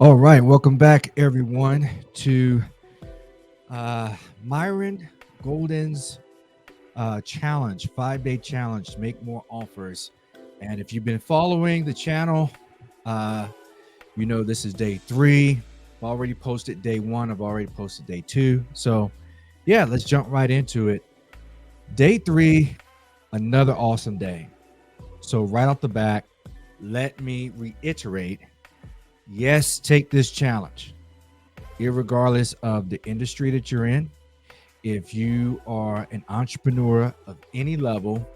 All right, welcome back, everyone, to uh, Myron Golden's challenge, 5 day challenge to make more offers. And if you've been following the channel, uh, you know this is day three. I've already posted day one, I've already posted day two. So, yeah, let's jump right into it. Day three, another awesome day. So, right off the bat, let me reiterate yes, take this challenge irregardless of the industry that you're in. If you are an entrepreneur of any level,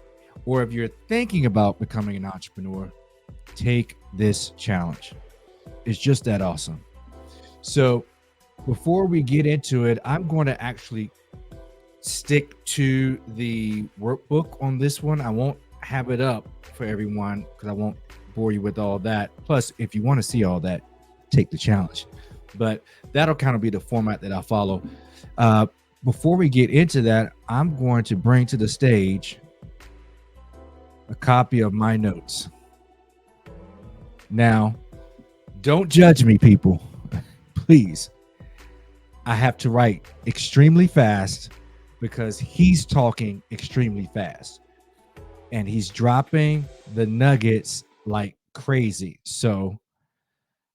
or if you're thinking about becoming an entrepreneur, take this challenge. It's just that awesome. So, before we get into it, I'm going to actually stick to the workbook on this one. I won't have it up for everyone because I won't bore you with all that. Plus, if you want to see all that, take the challenge. But that'll kind of be the format that I follow. Uh, Before we get into that, I'm going to bring to the stage a copy of my notes. Now, don't judge me, people. Please. I have to write extremely fast because he's talking extremely fast and he's dropping the nuggets like crazy. So,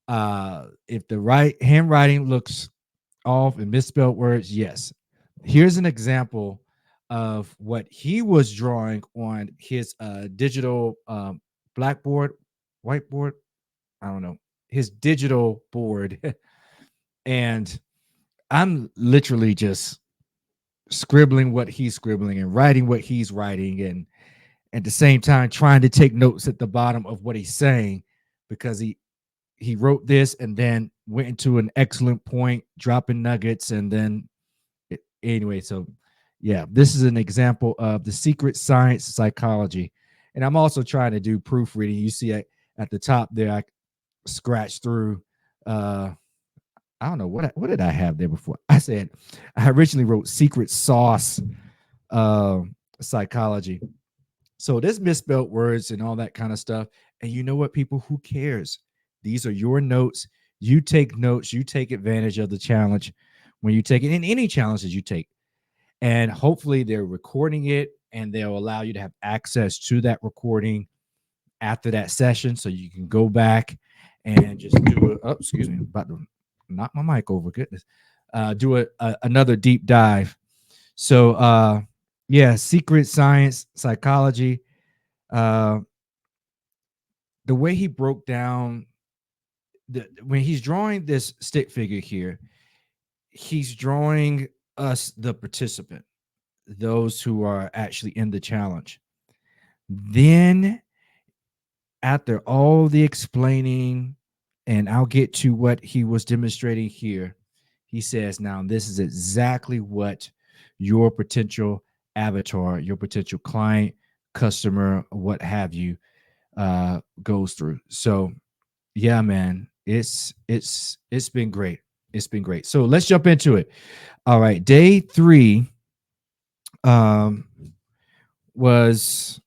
if the right handwriting looks off and misspelled words, yes. Here's an example of what he was drawing on his digital blackboard, whiteboard. I don't know, his digital board. And I'm literally just scribbling what he's scribbling and writing what he's writing. And at the same time, trying to take notes at the bottom of what he's saying because he wrote this and then went into an excellent point, dropping nuggets, and then anyway. So, yeah, this is an example of the secret science of psychology, and I'm also trying to do proofreading. You see at the top there, I scratched through. I don't know what did I have there before. I said I originally wrote secret sauce uh, psychology. So there's misspelled words and all that kind of stuff. And you know what, people? Who cares? These are your notes. You take notes. You take advantage of the challenge when you take it in any challenges you take. And hopefully they're recording it and they'll allow you to have access to that recording after that session so you can go back and just do excuse me, I'm about to knock my mic over. Goodness. Do another deep dive. So, yeah, secret science, psychology. Uh, the way he broke down when he's drawing this stick figure here, he's drawing us, the participant, those who are actually in the challenge. Then, after all the explaining, and I'll get to what he was demonstrating here, he says, now, this is exactly what your potential avatar, your potential client, customer, what have you, goes through. So, yeah, man, it's been great. It's been great. So let's jump into it. All right, day three um, was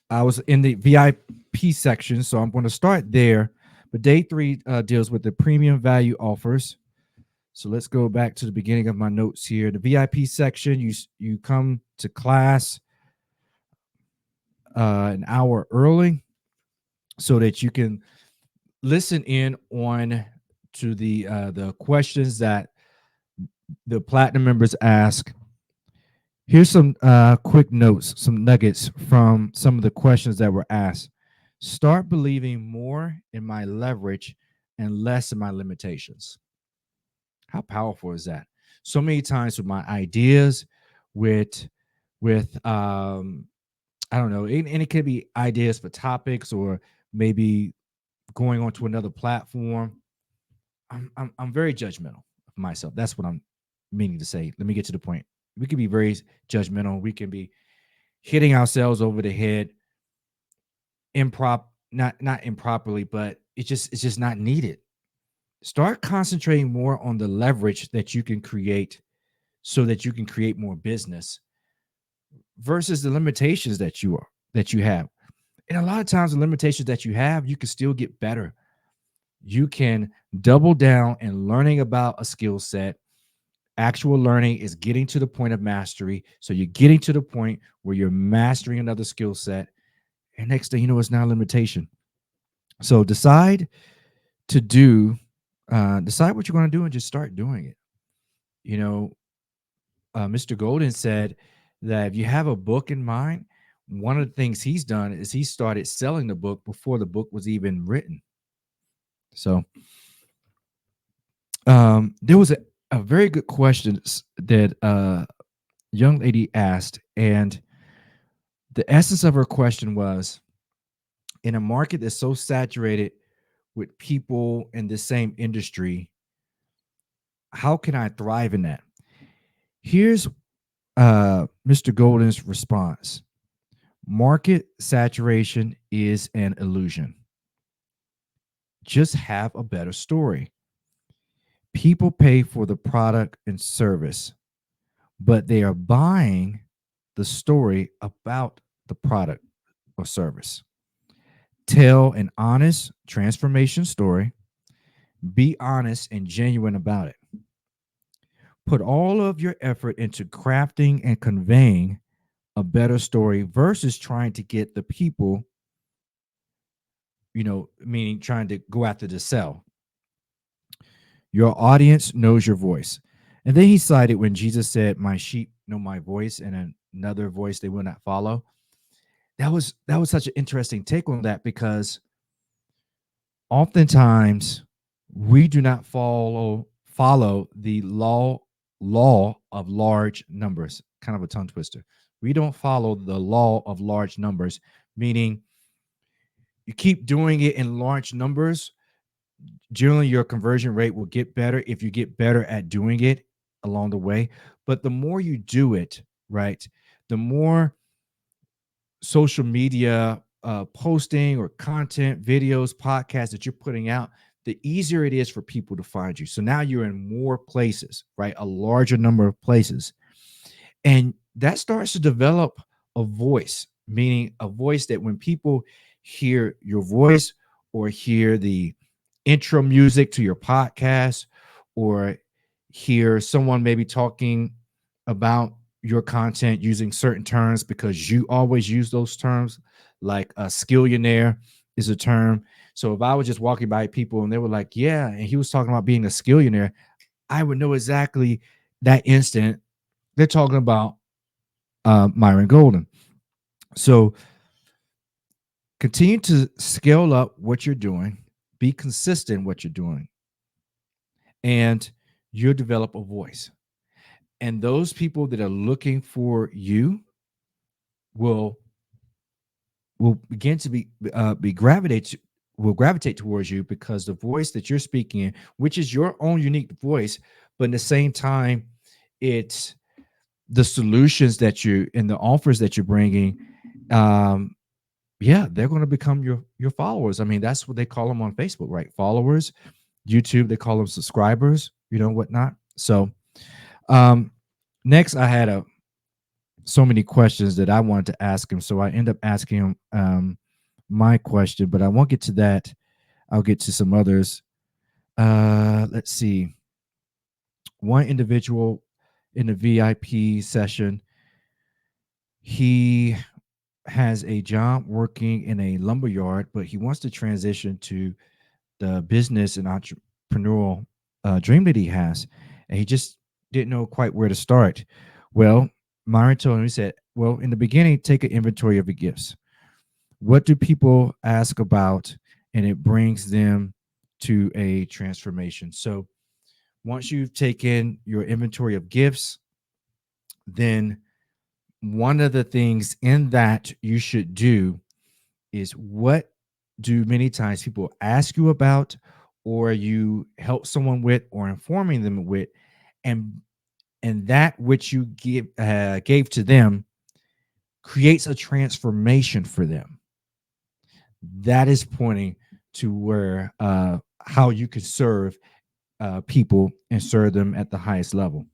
I was in the VIP section, so I'm going to start there. But day three deals with the premium value offers. So let's go back to the beginning of my notes here. The VIP section, you come to class an hour early so that you can listen in on to the questions that the platinum members ask. Here's some quick notes, some nuggets from some of the questions that were asked. Start believing more in my leverage and less in my limitations. How powerful is that? So many times with my ideas, with I don't know, and it could be ideas for topics or maybe going on to another platform. I'm very judgmental of myself. That's what I'm meaning to say. Let me get to the point. We can be very judgmental. We can be hitting ourselves over the head, not improperly, but it's just not needed. Start concentrating more on the leverage that you can create so that you can create more business versus the limitations that you have. And a lot of times the limitations that you have, you can still get better. You can double down and learning about a skill set. Actual learning is getting to the point of mastery. So you're getting to the point where you're mastering another skill set. And next thing you know, it's not a limitation. So to do, decide what you're going to do and just start doing it. You know, Mr. Golden said that if you have a book in mind, one of the things he's done is he started selling the book before the book was even written. So there was a very good question that young lady asked, and the essence of her question was, in a market that's so saturated with people in the same industry, how can I thrive in that? Here's Mr. Golden's response. Market saturation is an illusion. Just have a better story. People pay for the product and service, but they are buying the story about the product or service. Tell an honest transformation story. Be honest and genuine about it. Put all of your effort into crafting and conveying a better story versus trying to get the people, meaning trying to go after the sell. Your audience knows your voice. And then he cited when Jesus said, "My sheep know my voice, and another voice they will not follow." That was such an interesting take on that, because oftentimes we do not follow the law of large numbers. Kind of a tongue twister. We don't follow the law of large numbers, meaning you keep doing it in large numbers, generally your conversion rate will get better if you get better at doing it along the way. But the more you do it, right, the more social media posting or content, videos, podcasts that you're putting out, the easier it is for people to find you. So now you're in more places, right? A larger number of places. And that starts to develop a voice, meaning a voice that when people hear your voice or hear the intro music to your podcast or hear someone maybe talking about your content using certain terms because you always use those terms, like a skillionaire is a term. So if I was just walking by people and they were like, yeah, and he was talking about being a skillionaire, I would know exactly that instant they're talking about Myron Golden. So continue to scale up what you're doing, be consistent in what you're doing, and you'll develop a voice. And those people that are looking for you will begin to be gravitate towards you, because the voice that you're speaking in, which is your own unique voice, but in the same time, it's the solutions that you and the offers that you're bringing. Yeah, they're going to become your followers. I mean, that's what they call them on Facebook, right? Followers. YouTube, they call them subscribers, whatnot. So um next I had so many questions that I wanted to ask him, so I end up asking him my question, but I won't get to that. I'll get to some others. Let's see. One individual in the VIP session, he has a job working in a lumber yard, but he wants to transition to the business and entrepreneurial dream that he has, and he just didn't know quite where to start. Well, Myron told him, he said, well, in the beginning, take an inventory of your gifts. What do people ask about? And it brings them to a transformation. So once you've taken your inventory of gifts, then one of the things in that you should do is, what do many times people ask you about, or you help someone with, or informing them with, and that which you gave to them creates a transformation for them. That is pointing to where how you could serve people and serve them at the highest level.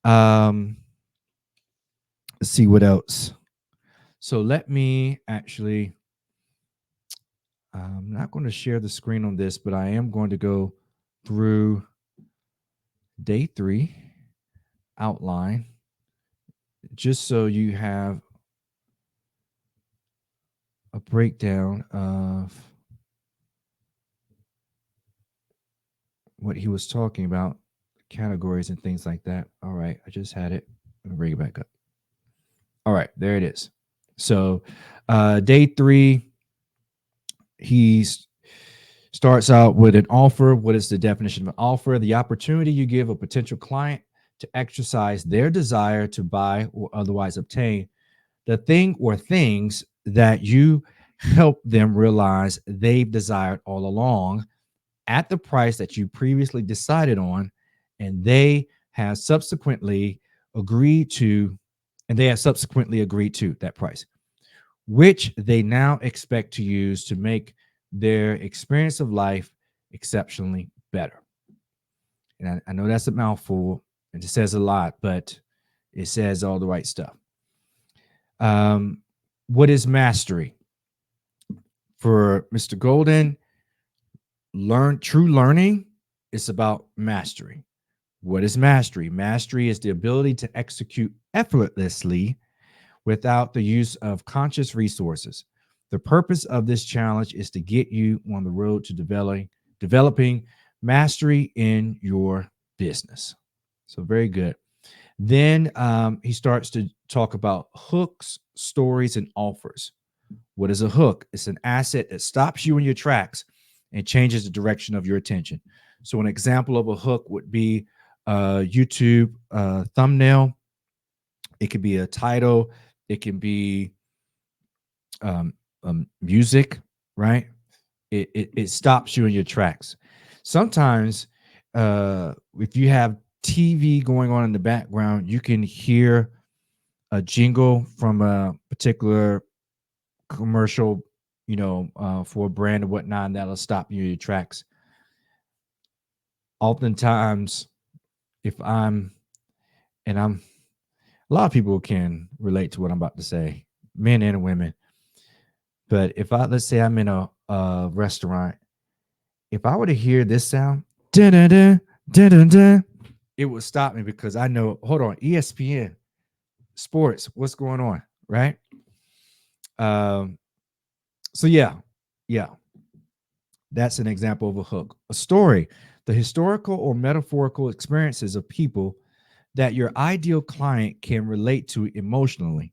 Um, let's see what else. So let me actually I'm not going to share the screen on this, but I am going to go through day 3 outline just so you have a breakdown of what he was talking about, categories and things like that. All right, I just had it. Let me bring it back up. All right, there it is. So, day 3, he starts out with an offer. What is the definition of an offer? The opportunity you give a potential client to exercise their desire to buy or otherwise obtain the thing or things that you help them realize they've desired all along at the price that you previously decided on, and they have subsequently agreed to, that price, which they now expect to use to make their experience of life exceptionally better. And I know that's a mouthful and it says a lot, but it says all the right stuff. Um, what is mastery? For Mr. Golden, true learning is about mastery. What is mastery? Mastery is the ability to execute effortlessly without the use of conscious resources. The purpose of this challenge is to get you on the road to developing mastery in your business. So, very good. Then he starts to talk about hooks, stories, and offers. What is a hook? It's an asset that stops you in your tracks and changes the direction of your attention. So, an example of a hook would be a YouTube thumbnail. It could be a title. It can be um, music, right? It stops you in your tracks. Sometimes, if you have TV going on in the background, you can hear a jingle from a particular commercial, for a brand or whatnot, and that'll stop you in your tracks. Oftentimes, if I'm, and I'm, a lot of people can relate to what I'm about to say, men and women. But if let's say I'm in a restaurant, if I were to hear this sound, dun, dun, dun, dun, dun, dun, it would stop me because I know, hold on, ESPN, sports, what's going on, right? Um, so yeah, that's an example of a hook. A story, the historical or metaphorical experiences of people that your ideal client can relate to emotionally,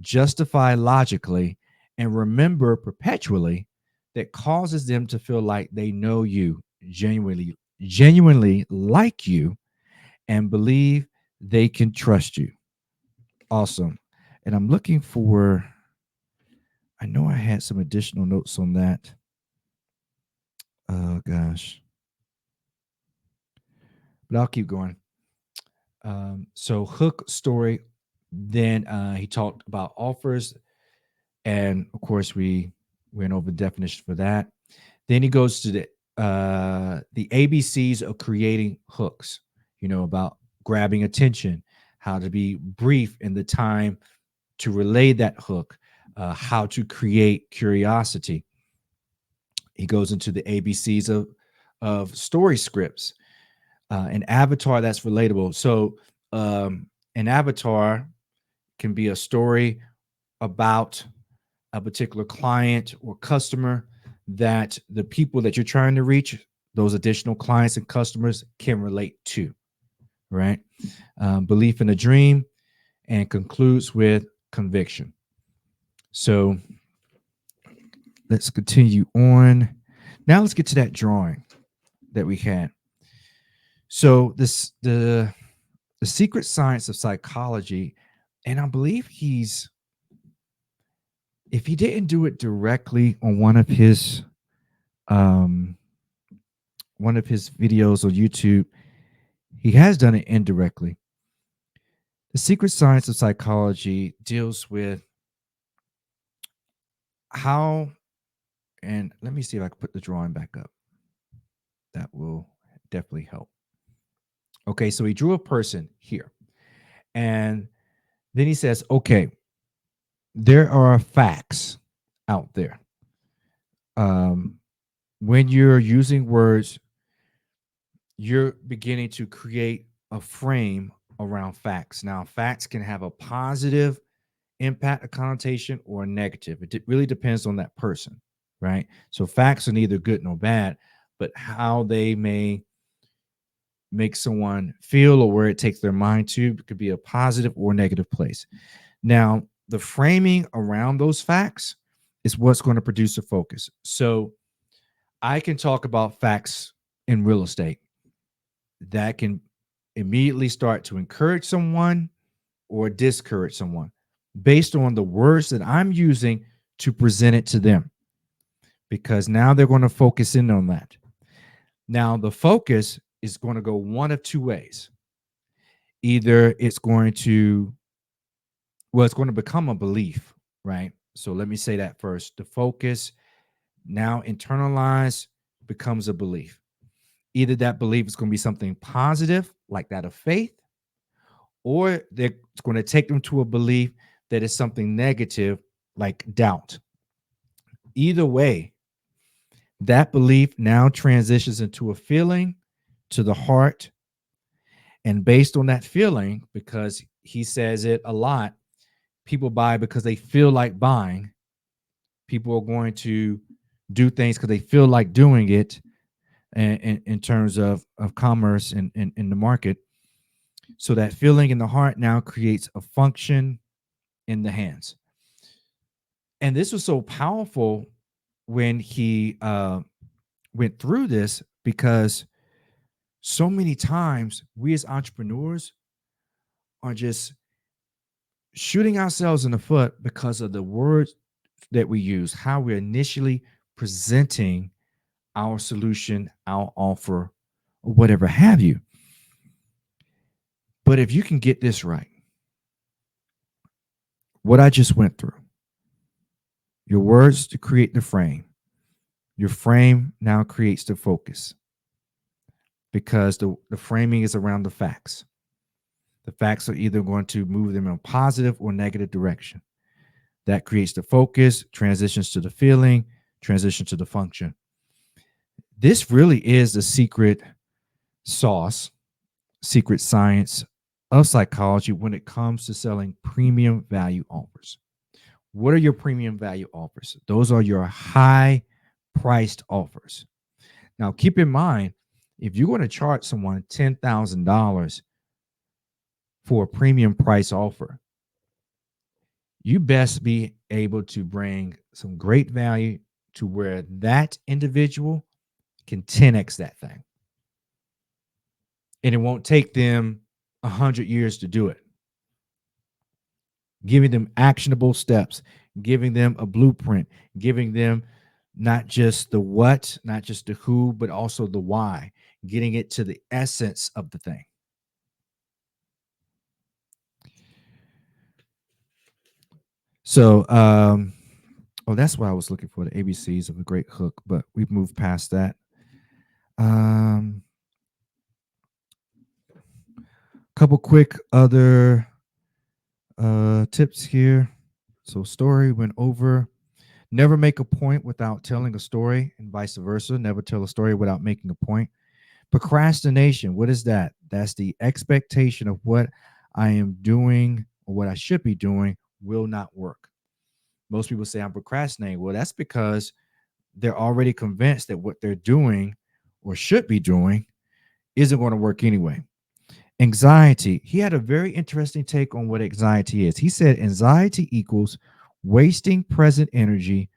justify logically, and remember perpetually, that causes them to feel like they know you genuinely like you and believe they can trust you. Awesome. And I'm looking for, I know I had some additional notes on that. Oh gosh. But I'll keep going. So hook, story. Then he talked about offers, and of course we went over the definition for that. Then he goes to the ABCs of creating hooks. About grabbing attention, how to be brief in the time to relay that hook, how to create curiosity. He goes into the ABCs of story scripts, an avatar that's relatable. So an avatar can be a story about a particular client or customer that the people that you're trying to reach, those additional clients and customers, can relate to, right? Belief in a dream, and concludes with conviction. So let's continue on. Now let's get to that drawing that we had. So the secret science of psychology, and I believe if he didn't do it directly on um one of his videos on YouTube, he has done it indirectly. The secret science of psychology deals with how, and let me see if I can put the drawing back up. That will definitely help. Okay, so he drew a person here. And then he says, okay, there are facts out there. Um, when you're using words, you're beginning to create a frame around facts. Now, facts can have a positive impact, a connotation, or a negative. Really depends on that person, right? So facts are neither good nor bad, but how they may make someone feel or where it takes their mind to could be a positive or negative place. Now, the framing around those facts is what's going to produce a focus. So I can talk about facts in real estate that can immediately start to encourage someone or discourage someone based on the words that I'm using to present it to them, because now they're going to focus in on that. Now, the focus is going to go one of two ways. Either it's going to, well, it's going to become a belief, right? So let me say that first. The focus now internalized becomes a belief. Either that belief is going to be something positive, like that of faith, or they're going to take them to a belief that is something negative, like doubt. Either way, that belief now transitions into a feeling to the heart. And based on that feeling, because he says it a lot, people buy because they feel like buying. People are going to do things because they feel like doing it, in terms of commerce and in the market. So that feeling in the heart now creates a function in the hands. And this was so powerful when he went through this, because so many times we as entrepreneurs are just shooting ourselves in the foot because of the words that we use, how we're initially presenting our solution, our offer, or whatever have you. But if you can get this right, what I just went through, your words to create the frame, your frame now creates the focus, because the framing is around the facts. The facts are either going to move them in a positive or negative direction. That creates the focus, transitions to the feeling, transition to the function. This really is the secret sauce, secret science of psychology when it comes to selling premium value offers. What are your premium value offers? Those are your high priced offers. Now, keep in mind, if you're going to charge someone $10,000 for a premium price offer, you best be able to bring some great value to where that individual can 10x that thing. And it won't take them 100 years to do it. Giving them actionable steps, giving them a blueprint, giving them not just the what, not just the who, but also the why, getting it to the essence of the thing. So, oh, that's what I was looking for, the ABCs of a great hook, but we've moved past that. Um, Couple quick other tips here. So, story went over. Never make a point without telling a story, and vice versa. Never tell a story without making a point. Procrastination, what is that? That's the expectation of what I am doing or what I should be doing will not work. Most people say I'm procrastinating. Well, that's because they're already convinced that what they're doing or should be doing isn't going to work anyway. Anxiety. He had a very interesting take on what anxiety is. He said anxiety equals wasting present energy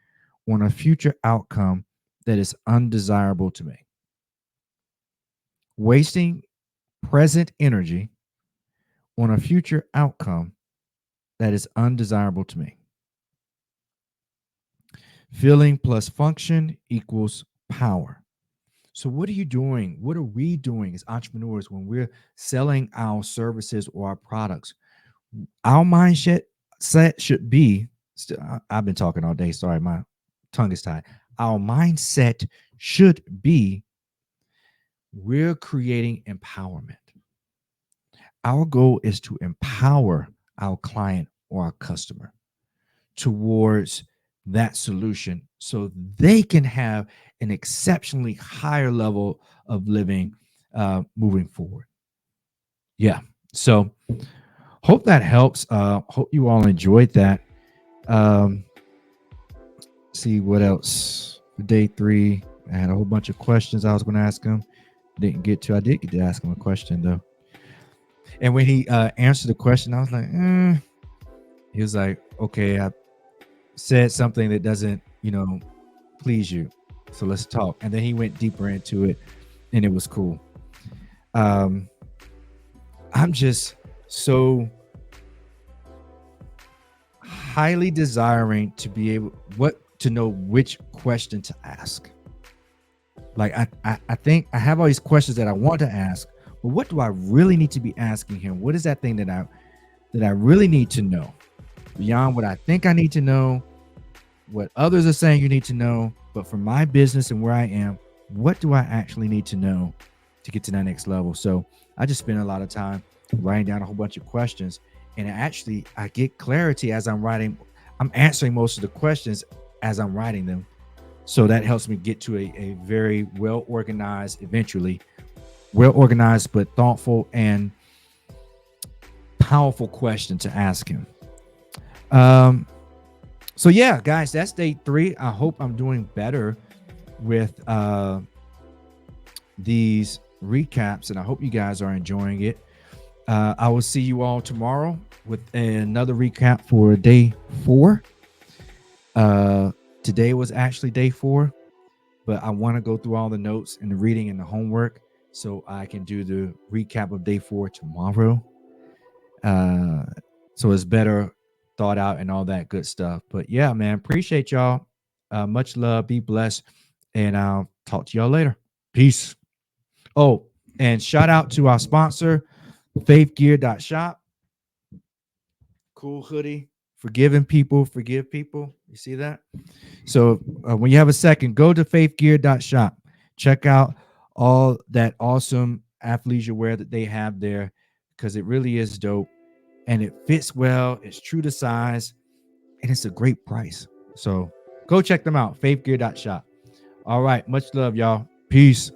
on a future outcome that is undesirable to me. Wasting present energy on a future outcome that is undesirable to me. Feeling plus function equals power. So, what are you doing? What are we doing as entrepreneurs when we're selling our services or our products? Our mindset set should be. I've been talking all day. Sorry, my tongue is tied. Our mindset should be, we're creating empowerment. Our goal is to empower our client or our customer towards that solution so they can have an exceptionally higher level of living moving forward. Yeah. So hope that helps. Hope you all enjoyed that. Um, see what else for day 3. I had a whole bunch of questions I was going to ask him. Didn't get to. I did get to ask him a question though. And when he answered the question, I was like, he was like, okay, I said something that doesn't, please you. So let's talk. And then he went deeper into it and it was cool. Um, I'm just so highly desiring to be able to know which question to ask. Like I think I have all these questions that I want to ask, but what do I really need to be asking him? What is that thing that I really need to know beyond what I think I need to know, what others are saying you need to know, but for my business and where I am, what do I actually need to know to get to that next level? So I just spend a lot of time writing down a whole bunch of questions, and actually I get clarity as I'm writing. I'm answering most of the questions as I'm writing them. So that helps me get to a very well organized, eventually well organized, but thoughtful and powerful question to ask him. Um, so yeah, guys, that's day 3. I hope I'm doing better with these recaps, and I hope you guys are enjoying it. I will see you all tomorrow with another recap for day 4. Today was actually day 4, but I want to go through all the notes and the reading and the homework so I can do the recap of day 4 tomorrow. So it's better thought out and all that good stuff. But yeah, man, appreciate y'all. Much love. Be blessed. And I'll talk to y'all later. Peace. Oh, and shout out to our sponsor, faithgear.shop. Cool hoodie. Forgiving people, forgive people. You see that? So when you have a second, go to faithgear.shop. Check out all that awesome athleisure wear that they have there because it really is dope and it fits well. It's true to size and it's a great price. So go check them out. Faithgear.shop. All right. Much love, y'all. Peace.